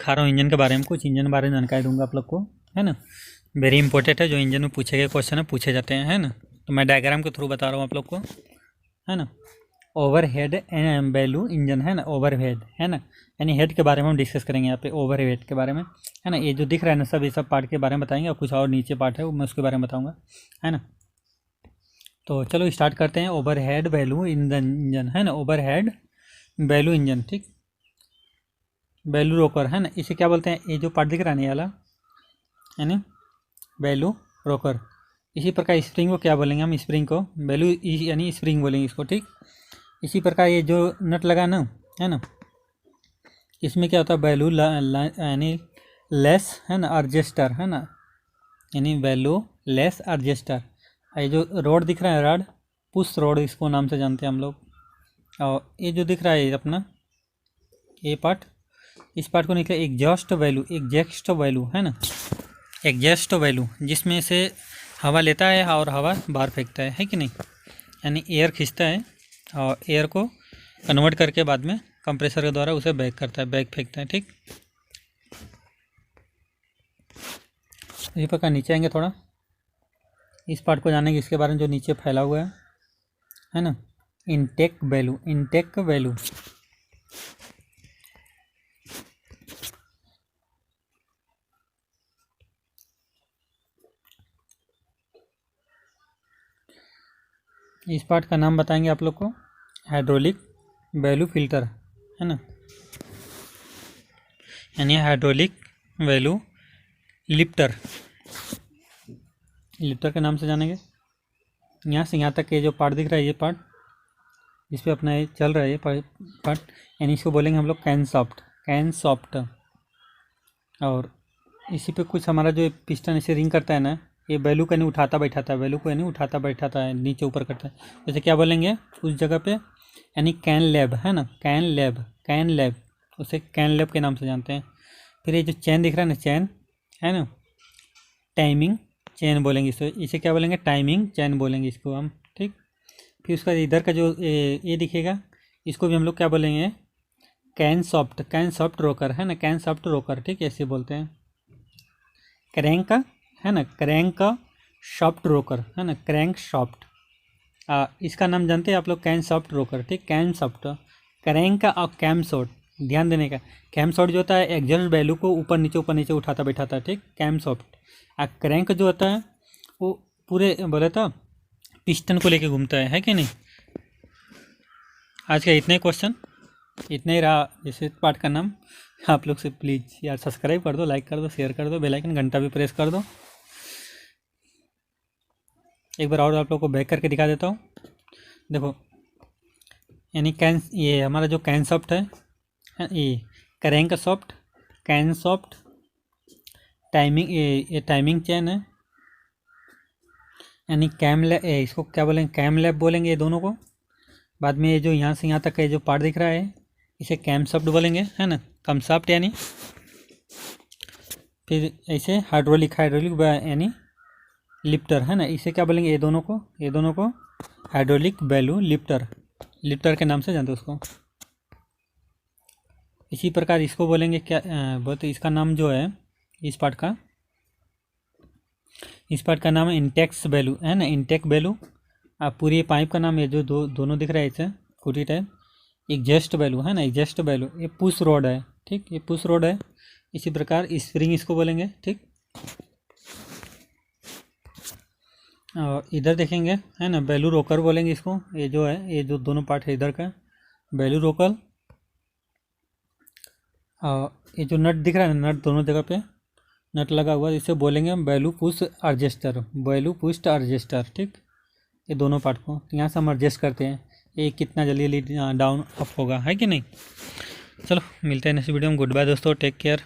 सिखा रहा हूँ इंजन के बारे में, कुछ इंजन के बारे में जानकारी दूंगा आप लोग को, है ना। वेरी इंपॉर्टेंट है, जो इंजन में पूछे गए क्वेश्चन है पूछे जाते हैं, है ना। तो मैं डायग्राम के थ्रू बता रहा हूँ आप लोग को, है ना। ओवरहेड बैलू इंजन, है ना, ओवरहेड, है ना, यानी हेड के बारे में हम डिस्कस करेंगे यहाँ पे, ओवरहेड के बारे में, है ना। ये जो दिख रहा है ना सब, ये सब पार्ट के बारे में बताएंगे, और कुछ और नीचे पार्ट है वो मैं उसके बारे में बताऊँगा, है ना। तो चलो स्टार्ट करते हैं। ओवरहेड बैलू इंजन, है ना, ओवरहेड बैलू इंजन, ठीक, बैलू रोकर, है ना, इसे क्या बोलते हैं, ये जो पार्ट दिख रहा है ना वाला, यानी बैलू रोकर। इसी प्रकार स्प्रिंग को क्या बोलेंगे हम, स्प्रिंग को बैलू यानी स्प्रिंग बोलेंगे इसको, ठीक। इसी प्रकार ये जो नट लगा ना, है ना, इसमें क्या होता है, बैलू यानी लेस, है ना, एडजस्टर, है ना, यानी बैलू लेस एडजस्टर। ये जो रोड दिख रहा है रॉड, पुश रोड इसको नाम से जानते हैं हम लोग। और ये जो दिख रहा है अपना ये पार्ट, इस पार्ट को निकले एग्जॉस्ट वैल्यू, है ना, एग्जॉस्ट वैल्यू, जिसमें से हवा लेता है और हवा बाहर फेंकता है कि नहीं, यानी एयर खींचता है और एयर को कन्वर्ट करके बाद में कंप्रेसर के द्वारा उसे बैक करता है, बैक फेंकता है, ठीक। इसी प्रकार नीचे आएंगे थोड़ा, इस पार्ट को जानेंगे, इसके बारे में जो नीचे फैला हुआ है ना, इनटेक वैल्यू, इस पार्ट का नाम बताएंगे आप लोग को, हाइड्रोलिक वैल्यू फिल्टर, है ना, यानी हाइड्रोलिक वैल्यू लिफ्टर के नाम से जानेंगे। यहाँ से यहाँ तक ये जो पार्ट दिख रहा है, ये पार्ट इस पर अपना ये चल रहा है, ये पार्ट, यानी इसको बोलेंगे हम लोग कैन सॉफ्ट। और इसी पे कुछ हमारा जो पिस्टन ऐसे रिंग करता है ना, ये बैलू को नहीं उठाता बैठाता है, नीचे ऊपर करता है, जैसे क्या बोलेंगे उस जगह पे, यानी कैन लैब, है ना, कैन लैब, उसे कैन लैब के नाम से जानते हैं। फिर ये जो चैन दिख रहा है ना, चैन, है ना, टाइमिंग चैन बोलेंगे इसको, इसे क्या बोलेंगे, टाइमिंग चैन बोलेंगे इसको हम, ठीक। फिर उसका इधर का जो ये दिखेगा, इसको भी हम लोग क्या बोलेंगे, कैन सॉफ्ट रोकर, है ना, कैन सॉफ्ट रोकर, ठीक, ऐसे बोलते हैं। क्रैंक का, है ना, क्रैंक का सॉफ्ट रोकर, है ना, क्रैंक सॉफ्ट, इसका नाम जानते हैं आप लोग, कैन सॉफ्ट रोकर, ठीक, कैन सॉफ्ट। क्रैंक का और कैम शॉट, ध्यान देने का, कैम शॉट जो होता है एग्जॉस्ट वैल्यू को ऊपर नीचे उठाता बैठाता है, ठीक, कैम सॉफ्ट। और क्रैंक जो होता है वो पूरे बोले तो पिस्टन को लेके घूमता है कि नहीं। आज का इतना ही क्वेश्चन, इतना ही रहा। जैसे पार्ट का नाम आप लोग से प्लीज़ यार सब्सक्राइब कर दो, लाइक कर दो, शेयर कर दो, बेल आइकन घंटा भी प्रेस कर दो। एक बार और आप लोग को बैक करके दिखा देता हूँ, देखो, यानी ये हमारा जो कैन सॉफ्ट है, ये crank soft, can soft, timing, ये टाइमिंग चैन है, यानी कैम लैब, इसको क्या बोलेंगे, कैम लैब बोलेंगे ये दोनों को। बाद में ये जो यहाँ से यहाँ तक का जो पार्ट दिख रहा है, इसे कैम सॉफ्ट बोलेंगे, है ना, कम सॉफ्ट यानी। फिर ऐसे हाइड्रोलिक यानी लिफ्टर, है ना, इसे क्या बोलेंगे, ये दोनों को हाइड्रोलिक वैल्यू लिफ्टर के नाम से जानते हैं उसको। इसी प्रकार इसको बोलेंगे क्या बोलते, इसका नाम जो है इस पार्ट का नाम है इंटेक्स वैल्यू, है ना, इंटेक वैल्यू। आप पूरी पाइप का नाम, ये जो दोनों दिख रहा है इसे फूटी टाइप, एग्जॉस्ट वैल्यू, है ना, एग्जॉस्ट वैल्यू। ये पुश रोड है, ठीक, ये पुश रोड है। इसी प्रकार स्प्रिंग इसको बोलेंगे, ठीक। और इधर देखेंगे, है ना, बैलू रोकर बोलेंगे इसको, ये जो है, ये जो दोनों पार्ट है इधर का बैलू रोकर। और ये जो नट दिख रहा है, नट दोनों जगह पे नट लगा हुआ, इसे बोलेंगे हम बैलू पुश एडजस्टर, ठीक। ये दोनों पार्ट को यहाँ से हम एडजस्ट करते हैं, ये कितना जल्दी डाउन अप होगा, है कि नहीं। चलो मिलते हैं नेक्स्ट वीडियो में, गुड बाय दोस्तों, टेक केयर।